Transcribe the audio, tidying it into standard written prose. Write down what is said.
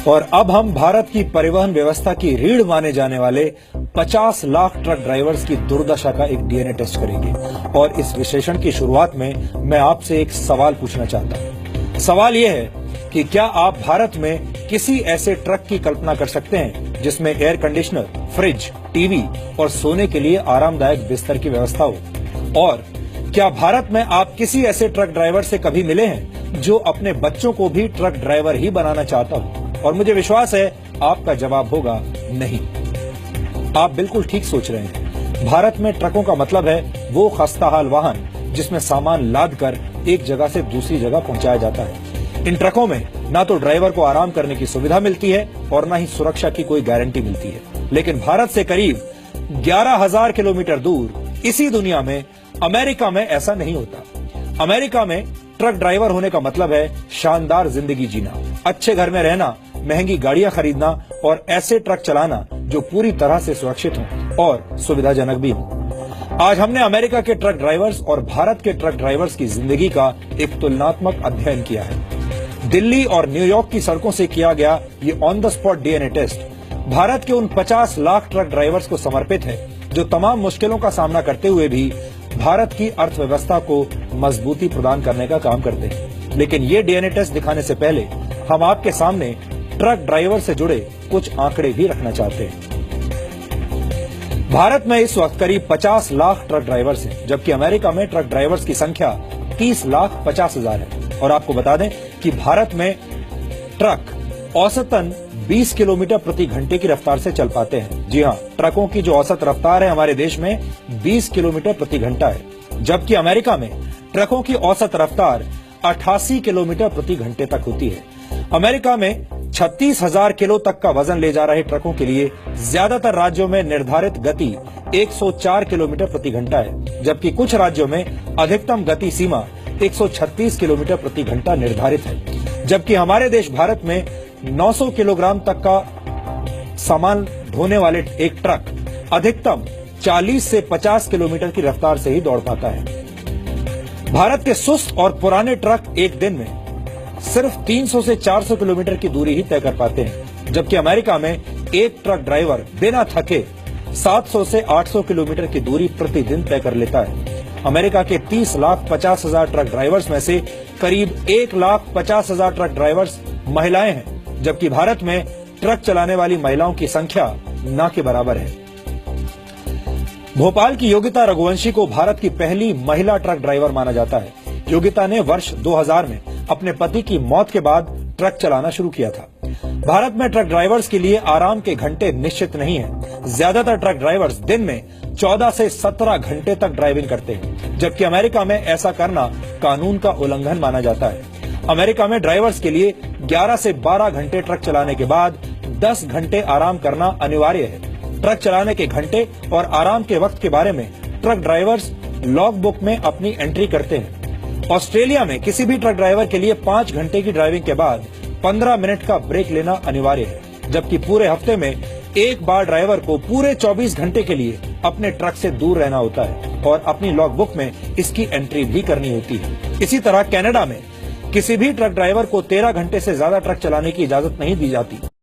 और अब हम भारत की परिवहन व्यवस्था की रीढ़ माने जाने वाले 50 लाख ट्रक ड्राइवर्स की दुर्दशा का एक डीएनए टेस्ट करेंगे। और इस विश्लेषण की शुरुआत में मैं आपसे एक सवाल पूछना चाहता हूं। सवाल यह है कि क्या आप भारत में किसी ऐसे ट्रक की कल्पना कर सकते हैं जिसमें एयर कंडीशनर, फ्रिज, टीवी और सोने के लिए आरामदायक बिस्तर की व्यवस्था हो? और क्या भारत में आप किसी ऐसे ट्रक ड्राइवर से कभी मिले हैं जो अपने बच्चों को भी ट्रक ड्राइवर ही बनाना चाहता हो? और मुझे विश्वास है आपका जवाब होगा नहीं। आप बिल्कुल ठीक सोच रहे हैं। भारत में ट्रकों का मतलब है वो खस्ताहाल वाहन जिसमें सामान लाद कर एक जगह से दूसरी जगह पहुंचाया जाता है। इन ट्रकों में ना तो ड्राइवर को आराम करने की सुविधा मिलती है और ना ही सुरक्षा की कोई गारंटी मिलती है। लेकिन भारत से करीब 11,000 किलोमीटर दूर इसी दुनिया में अमेरिका में ऐसा नहीं होता। अमेरिका में ट्रक ड्राइवर होने का मतलब है शानदार जिंदगी जीना, अच्छे घर में रहना, महंगी गाड़ियां खरीदना और ऐसे ट्रक चलाना जो पूरी तरह से सुरक्षित हों और सुविधाजनक भी हों। आज हमने अमेरिका के ट्रक ड्राइवर्स और भारत के ट्रक ड्राइवर्स की जिंदगी का एक तुलनात्मक अध्ययन किया है। दिल्ली और न्यूयॉर्क की सड़कों से किया गया ये on the spot DNA test Bharat के उन 50 लाख ट्रक ड्राइवर्स को समर्पित है जो तमाम मुश्किलों का सामना करते हुए भी भारत की अर्थव्यवस्था को मजबूती प्रदान करने का काम करते हैं। लेकिन ये डीएनए टेस्ट दिखाने से पहले हम आपके सामने ट्रक ड्राइवर से जुड़े कुछ आंकड़े भी रखना चाहते हैं। भारत में इस वक्त करीब 50 लाख ट्रक ड्राइवर्स हैं, जबकि अमेरिका में ट्रक ड्राइवर्स की संख्या 30,50,000 है। और आपको बता दें कि भारत में ट्रक औसतन 20 किलोमीटर प्रति घंटे की रफ्तार से चल पाते हैं। जी हां, ट्रकों की जो औसत रफ्तार है हमारे देश में 20 किलोमीटर प्रति घंटा है, जबकि अमेरिका में ट्रकों की औसत रफ्तार 88 किलोमीटर प्रति घंटे तक होती है। अमेरिका में 36,000 किलो तक का वजन ले जा रहे ट्रकों के लिए ज्यादातर राज्यों में निर्धारित गति 104 किलोमीटर प्रति घंटा है, जबकि कुछ राज्यों में अधिकतम गति सीमा 136 किलोमीटर प्रति घंटा निर्धारित है। जबकि हमारे देश भारत में 900 किलोग्राम तक का सामान ढोने वाले एक ट्रक अधिकतम 40 से 50 किलोमीटर की रफ्तार से ही दौड़ पाता है। भारत के सुस्त और पुराने ट्रक एक दिन में सिर्फ 300 से 400 किलोमीटर की दूरी ही तय कर पाते हैं, जबकि अमेरिका में एक ट्रक ड्राइवर बिना थके 700 से 800 किलोमीटर की दूरी प्रतिदिन तय कर लेता है। अमेरिका के 30,50,000 ट्रक ड्राइवर्स में से करीब 1,50,000 ट्रक ड्राइवर्स महिलाएं हैं, जबकि भारत में ट्रक चलाने वाली महिलाओं की संख्या ना के बराबर है। भोपाल की योगिता रघुवंशी को भारत की पहली महिला ट्रक ड्राइवर माना जाता है। योगिता ने वर्ष 2000 में अपने पति की मौत के बाद ट्रक चलाना शुरू किया था। भारत में ट्रक ड्राइवर्स के लिए आराम के घंटे निश्चित नहीं हैं। ज्यादातर ट्रक ड्राइवर्स दिन में 14 से 17 घंटे तक ड्राइविंग करते हैं, जबकि अमेरिका में ऐसा करना कानून का उल्लंघन माना जाता है। अमेरिका में ड्राइवर्स के लिए 11 से 12 घंटे ट्रक चलाने के बाद 10 घंटे आराम करना अनिवार्य है। ट्रक चलाने के घंटे और आराम के वक्त के बारे में ट्रक ड्राइवर्स लॉग बुक में अपनी एंट्री करते हैं। ऑस्ट्रेलिया में किसी भी ट्रक ड्राइवर के लिए 5 घंटे की ड्राइविंग के बाद 15 मिनट का ब्रेक लेना अनिवार्य है, जबकि पूरे हफ्ते में एक बार ड्राइवर को पूरे 24 घंटे के लिए अपने ट्रक से दूर रहना होता है और अपनी लॉग बुक में इसकी एंट्री भी करनी होती है। इसी तरह कनाडा में किसी भी ट्रक ड्राइवर को 13 घंटे से ज्यादा ट्रक चलाने की इजाजत नहीं दी जाती।